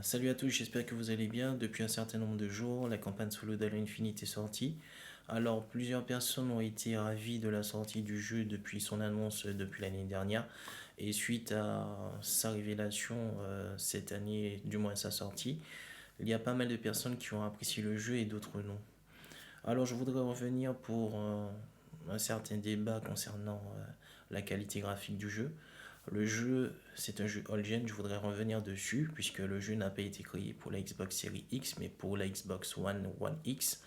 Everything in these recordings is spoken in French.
Salut à tous, j'espère que vous allez bien. Depuis un certain nombre de jours, la campagne solo d'Halo Infinite est sortie. Alors, plusieurs personnes ont été ravies de la sortie du jeu depuis son annonce depuis l'année dernière. Et suite à sa révélation cette année, du moins sa sortie, il y a pas mal de personnes qui ont apprécié le jeu et d'autres non. Alors, je voudrais revenir pour un certain débat concernant la qualité graphique du jeu. Le jeu, c'est un jeu all-gen, je voudrais revenir dessus, puisque le jeu n'a pas été créé pour la Xbox Series X, mais pour la Xbox One, One X.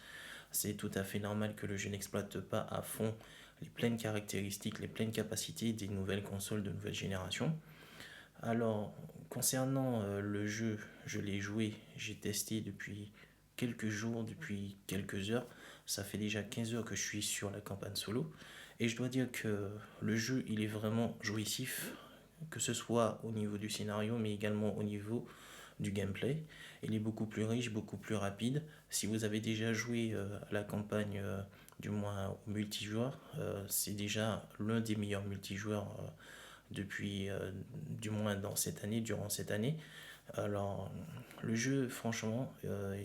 C'est tout à fait normal que le jeu n'exploite pas à fond les pleines caractéristiques, les pleines capacités des nouvelles consoles de nouvelle génération. Alors, concernant le jeu, je l'ai joué, j'ai testé depuis quelques jours, depuis quelques heures. Ça fait déjà 15 heures que je suis sur la campagne solo. Et je dois dire que le jeu, il est vraiment jouissif, que ce soit au niveau du scénario, mais également au niveau du gameplay. Il est beaucoup plus riche, beaucoup plus rapide. Si vous avez déjà joué à la campagne, du moins au multijoueur, c'est déjà l'un des meilleurs multijoueurs depuis, du moins dans cette année, durant cette année. Alors, le jeu, franchement,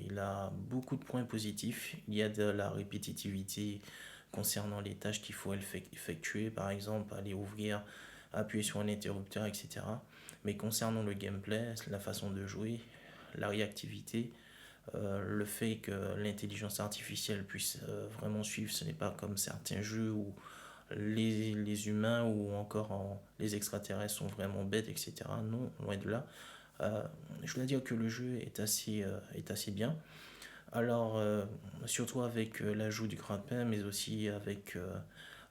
il a beaucoup de points positifs. Il y a de la répétitivité concernant les tâches qu'il faut effectuer, par exemple, aller ouvrir, appuyer sur un interrupteur, etc. Mais concernant le gameplay, la façon de jouer, la réactivité, le fait que l'intelligence artificielle puisse vraiment suivre, ce n'est pas comme certains jeux où les humains ou encore les extraterrestres sont vraiment bêtes, etc. Non, loin de là. Euh, je dois dire que le jeu est assez bien. Alors, surtout avec l'ajout du grappin, mais aussi avec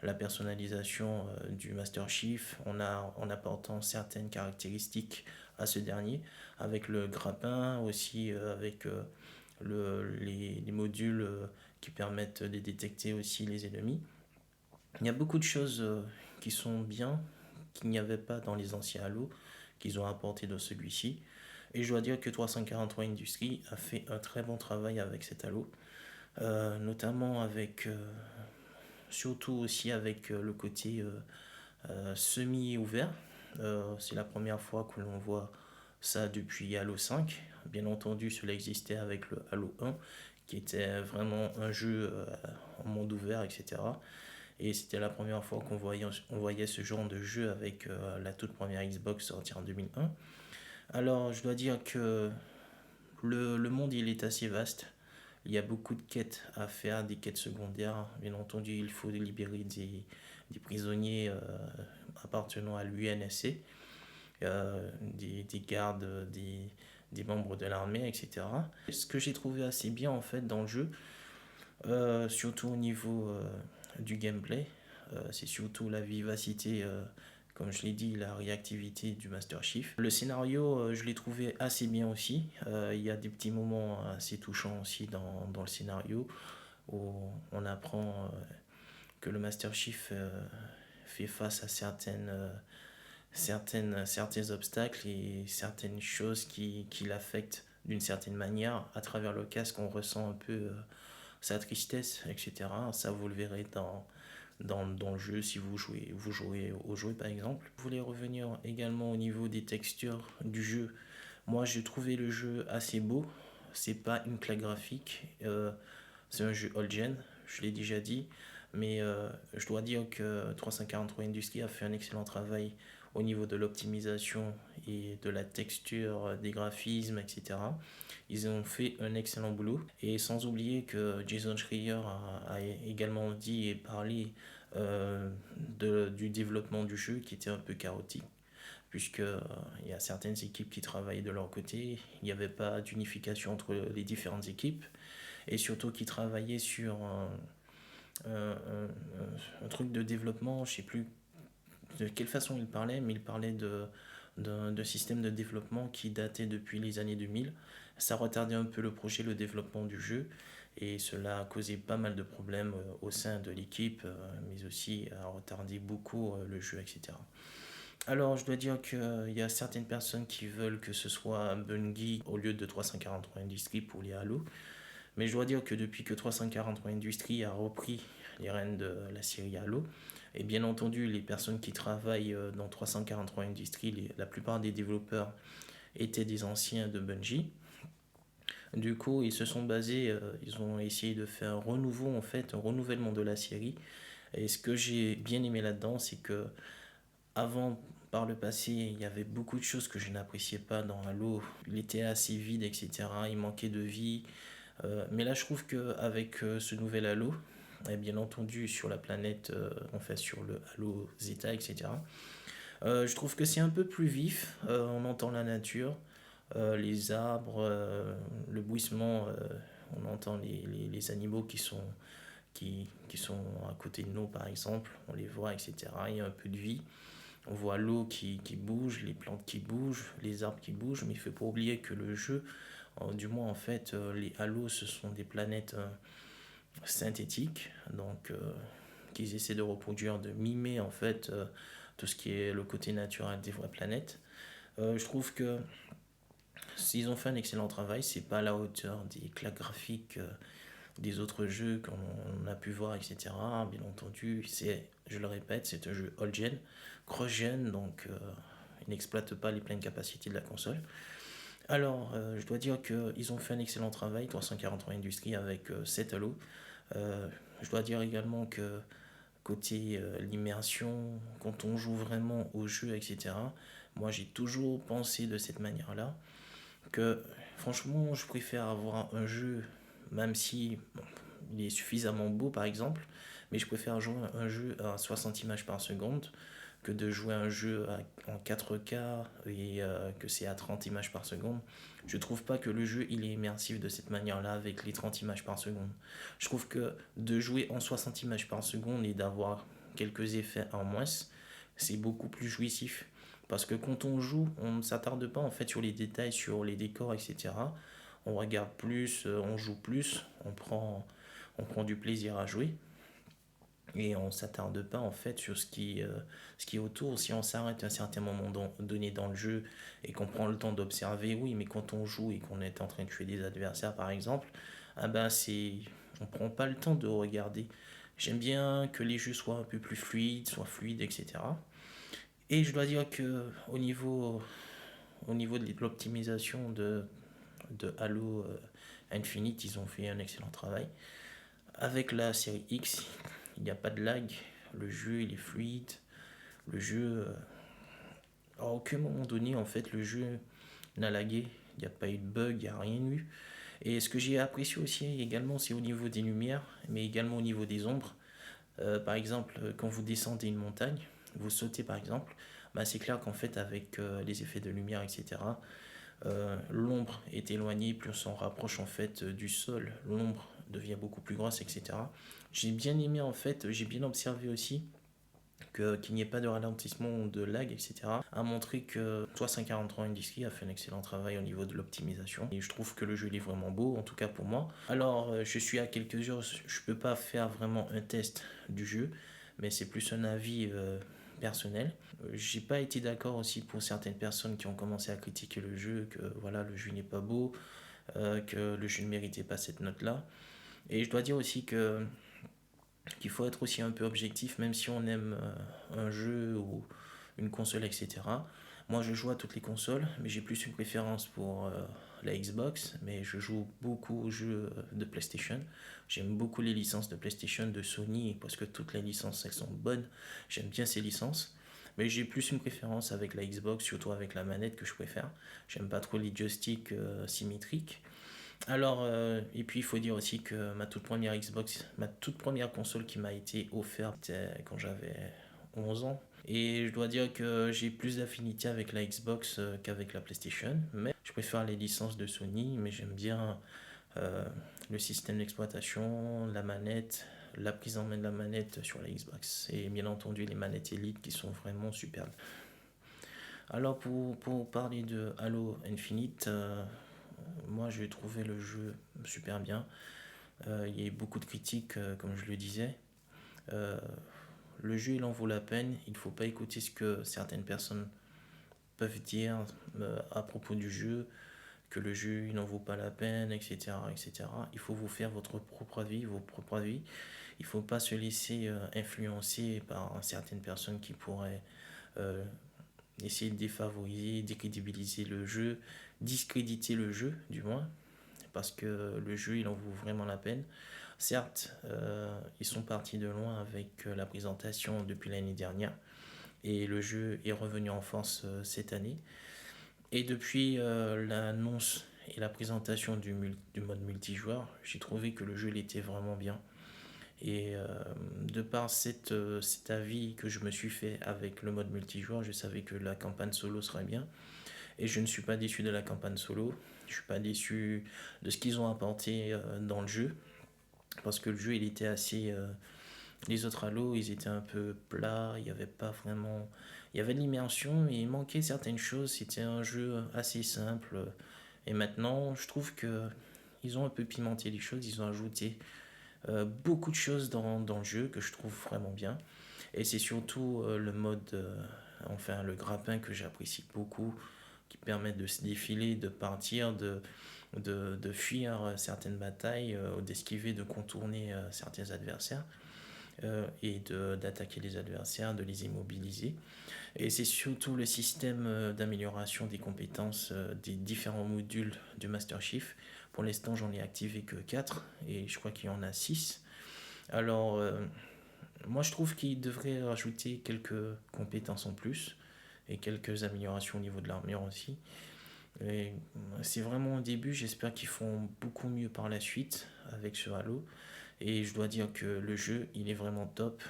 la personnalisation du Master Chief, en apportant certaines caractéristiques à ce dernier, avec le grappin, aussi avec les modules qui permettent de détecter aussi les ennemis. Il y a beaucoup de choses qui sont bien, qu'il n'y avait pas dans les anciens Halo, qu'ils ont apporté dans celui-ci. Et je dois dire que 343 Industries a fait un très bon travail avec cet Halo, notamment avec, surtout aussi avec le côté semi-ouvert. C'est la première fois que l'on voit ça depuis Halo 5. Bien entendu, cela existait avec le Halo 1, qui était vraiment un jeu en monde ouvert, etc. Et c'était la première fois on voyait ce genre de jeu avec la toute première Xbox sortie en 2001. Alors, je dois dire que le monde, il est assez vaste. Il y a beaucoup de quêtes à faire, des quêtes secondaires. Bien entendu, il faut libérer des prisonniers appartenant à l'UNSC, des gardes, des membres de l'armée, etc. Ce que j'ai trouvé assez bien en fait dans le jeu, surtout au niveau du gameplay, c'est surtout la vivacité, comme je l'ai dit, la réactivité du Master Chief. Le scénario, je l'ai trouvé assez bien aussi. Il y a des petits moments assez touchants aussi dans le scénario où on apprend que le Master Chief fait face à certains obstacles et certaines choses qui l'affectent d'une certaine manière. À travers le casque, on ressent un peu sa tristesse, etc. Ça, vous le verrez dans le jeu si vous jouez au jeu, par exemple. Je voulais revenir également au niveau des textures du jeu. Moi, j'ai trouvé le jeu assez beau. C'est pas une claque graphique. C'est un jeu old-gen, je l'ai déjà dit. Mais je dois dire que 343 Industries a fait un excellent travail au niveau de l'optimisation et de la texture, des graphismes, etc. Ils ont fait un excellent boulot. Et sans oublier que Jason Schreier a également dit et parlé du développement du jeu qui était un peu chaotique. Puisque il y a certaines équipes qui travaillaient de leur côté, il n'y avait pas d'unification entre les différentes équipes, et surtout qui travaillaient sur un truc de développement, je ne sais plus de quelle façon il parlait, mais il parlait de système de développement qui datait depuis les années 2000. Ça retardait un peu le projet, le développement du jeu, et cela a causé pas mal de problèmes au sein de l'équipe, mais aussi a retardé beaucoup le jeu, etc. Alors, je dois dire qu'il y a certaines personnes qui veulent que ce soit Bungie au lieu de 343 Industries pour les Halo. Mais je dois dire que depuis que 343 Industries a repris les rênes de la série Halo, et bien entendu, les personnes qui travaillent dans 343 Industries, la plupart des développeurs étaient des anciens de Bungie. Du coup, ils se sont basés, ils ont essayé de faire un renouveau, en fait, un renouvellement de la série. Et ce que j'ai bien aimé là-dedans, c'est que avant, par le passé, il y avait beaucoup de choses que je n'appréciais pas dans Halo. Il était assez vide, etc. Il manquait de vie. Mais là, je trouve qu'avec ce nouvel Halo, et bien entendu sur la planète, enfin sur le Halo Zeta, etc., je trouve que c'est un peu plus vif. On entend la nature, les arbres, le bruissement, on entend les animaux qui sont à côté de nous, par exemple. On les voit, etc. Il y a un peu de vie. On voit l'eau qui bouge, les plantes qui bougent, les arbres qui bougent, mais il ne faut pas oublier que le jeu, du moins en fait, les halos, ce sont des planètes synthétiques, donc qu'ils essaient de reproduire, de mimer en fait tout ce qui est le côté naturel des vraies planètes. Je trouve que s'ils ont fait un excellent travail, c'est pas à la hauteur des claques graphiques des autres jeux qu'on a pu voir, etc. Bien entendu, je le répète, c'est un jeu old-gen, cross-gen, donc il n'exploite pas les pleines capacités de la console. Alors, je dois dire qu'ils ont fait un excellent travail, 343 Industries, avec 7 Halo. Je dois dire également que côté l'immersion, quand on joue vraiment au jeu, etc., moi j'ai toujours pensé de cette manière-là, que franchement, je préfère avoir un jeu, même si bon, il est suffisamment beau par exemple, mais je préfère jouer un jeu à 60 images par seconde que de jouer un jeu en 4K et que c'est à 30 images par seconde. Je trouve pas que le jeu il est immersif de cette manière-là avec les 30 images par seconde. Je trouve que de jouer en 60 images par seconde et d'avoir quelques effets en moins, c'est beaucoup plus jouissif. Parce que quand on joue, on ne s'attarde pas en fait sur les détails, sur les décors, etc. On regarde plus, on joue plus, on prend du plaisir à jouer et on s'attarde pas en fait sur ce qui est autour. Si on s'arrête à un certain moment donné dans le jeu et qu'on prend le temps d'observer, oui, mais quand on joue et qu'on est en train de tuer des adversaires par exemple, ah ben on prend pas le temps de regarder. J'aime bien que les jeux soient un peu plus fluides, etc. Et je dois dire que au niveau de l'optimisation de Halo Infinite, ils ont fait un excellent travail. Avec la série X, il n'y a pas de lag, le jeu il est fluide, le jeu, à aucun moment donné en fait le jeu n'a lagué, il n'y a pas eu de bug, il n'y a rien eu. Et ce que j'ai apprécié aussi également, c'est au niveau des lumières, mais également au niveau des ombres. Par exemple, quand vous descendez une montagne, vous sautez par exemple, bah, c'est clair qu'en fait avec les effets de lumière, etc., l'ombre est éloignée, plus on s'en rapproche en fait du sol, l'ombre devient beaucoup plus grosse, etc. J'ai bien aimé en fait, j'ai bien observé aussi qu'il n'y ait pas de ralentissement ou de lag, etc. A montré que 343 Industries a fait un excellent travail au niveau de l'optimisation. Et je trouve que le jeu est vraiment beau, en tout cas pour moi. Alors, je suis à quelques heures, je peux pas faire vraiment un test du jeu, mais c'est plus un avis personnel. J'ai pas été d'accord aussi pour certaines personnes qui ont commencé à critiquer le jeu, que voilà, le jeu n'est pas beau, que le jeu ne méritait pas cette note-là. Et je dois dire aussi qu'il faut être aussi un peu objectif, même si on aime un jeu ou une console, etc. Moi, je joue à toutes les consoles, mais j'ai plus une préférence pour la Xbox, mais je joue beaucoup aux jeux de PlayStation. J'aime beaucoup les licences de PlayStation, de Sony, parce que toutes les licences, elles sont bonnes. J'aime bien ces licences. Mais j'ai plus une préférence avec la Xbox, surtout avec la manette que je préfère. J'aime pas trop les joysticks symétriques. Alors, et puis il faut dire aussi que ma toute première Xbox, ma toute première console qui m'a été offerte, c'était quand j'avais 11 ans. Et je dois dire que j'ai plus d'affinité avec la Xbox qu'avec la PlayStation. Mais je préfère les licences de Sony, mais j'aime bien euh, le système d'exploitation, la manette, la prise en main de la manette sur la Xbox. Et bien entendu les manettes Elite qui sont vraiment superbes. Alors pour parler de Halo Infinite, moi j'ai trouvé le jeu super bien. Il y a eu beaucoup de critiques, comme je le disais. Euh, le jeu il en vaut la peine. Il ne faut pas écouter ce que certaines personnes peuvent dire à propos du jeu, que le jeu il n'en vaut pas la peine, etc., etc. Il faut vous faire votre propre avis, vos propres avis. Il ne faut pas se laisser influencer par certaines personnes qui pourraient euh, essayer de défavoriser, décrédibiliser le jeu, discréditer le jeu du moins, parce que le jeu il en vaut vraiment la peine. Certes, ils sont partis de loin avec la présentation depuis l'année dernière et le jeu est revenu en force cette année. Et depuis l'annonce et la présentation du mode multijoueur, j'ai trouvé que le jeu il était vraiment bien. Et de par cet avis que je me suis fait avec le mode multijoueur, je savais que la campagne solo serait bien. Et je ne suis pas déçu de la campagne solo. Je suis pas déçu de ce qu'ils ont apporté dans le jeu. Parce que le jeu, il était assez. Les autres Halo, ils étaient un peu plats. Il n'y avait pas vraiment. Il y avait de l'immersion, mais il manquait certaines choses. C'était un jeu assez simple. Et maintenant, je trouve que ils ont un peu pimenté les choses. Ils ont ajouté beaucoup de choses dans le jeu que je trouve vraiment bien. Et c'est surtout le mode, enfin le grappin que j'apprécie beaucoup, qui permet de se défiler, de partir, de fuir certaines batailles, d'esquiver, de contourner certains adversaires et d'attaquer les adversaires, de les immobiliser. Et c'est surtout le système d'amélioration des compétences des différents modules du Master Chief. Pour l'instant, j'en ai activé que 4 et je crois qu'il y en a 6. Alors, moi je trouve qu'il devrait rajouter quelques compétences en plus et quelques améliorations au niveau de l'armure aussi. Et c'est vraiment au début, j'espère qu'ils feront beaucoup mieux par la suite avec ce Halo. Et je dois dire que le jeu, il est vraiment top.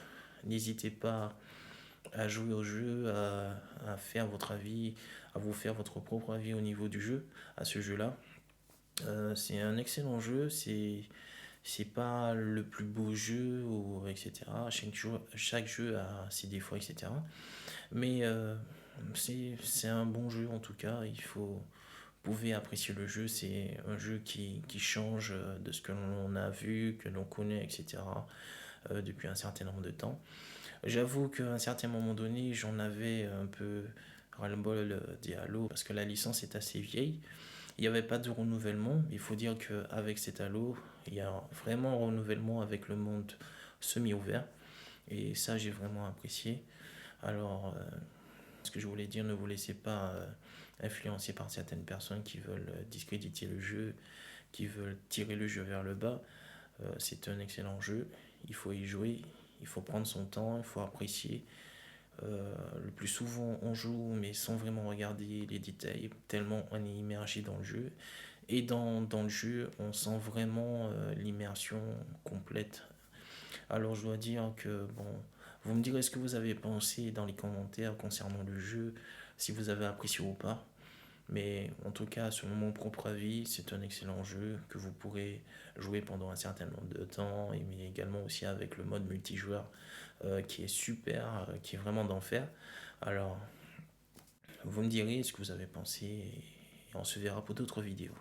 N'hésitez pas à jouer au jeu, à faire votre avis, à vous faire votre propre avis au niveau du jeu, à ce jeu-là. C'est un excellent jeu, c'est pas le plus beau jeu, ou, etc. Chaque jeu a ses défauts, etc. Mais c'est un bon jeu en tout cas. Vous pouvez apprécier le jeu. C'est un jeu qui change de ce que l'on a vu, que l'on connaît, etc. Depuis un certain nombre de temps. J'avoue qu'à un certain moment donné, j'en avais un peu ras-le-bol des Halo parce que la licence est assez vieille. Il n'y avait pas de renouvellement. Il faut dire qu'avec cet Halo, il y a vraiment un renouvellement avec le monde semi-ouvert. Et ça, j'ai vraiment apprécié. Alors, ce que je voulais dire, ne vous laissez pas influencer par certaines personnes qui veulent discréditer le jeu, qui veulent tirer le jeu vers le bas. C'est un excellent jeu. Il faut y jouer. Il faut prendre son temps. Il faut apprécier. Le plus souvent, on joue, mais sans vraiment regarder les détails, tellement on est immergé dans le jeu. Et dans le jeu, on sent vraiment l'immersion complète. Alors je dois dire que, bon, vous me direz ce que vous avez pensé dans les commentaires concernant le jeu, si vous avez apprécié ou pas. Mais en tout cas, selon mon propre avis, c'est un excellent jeu que vous pourrez jouer pendant un certain nombre de temps, et mais également aussi avec le mode multijoueur qui est super, qui est vraiment d'enfer. Alors, vous me direz ce que vous avez pensé et on se verra pour d'autres vidéos.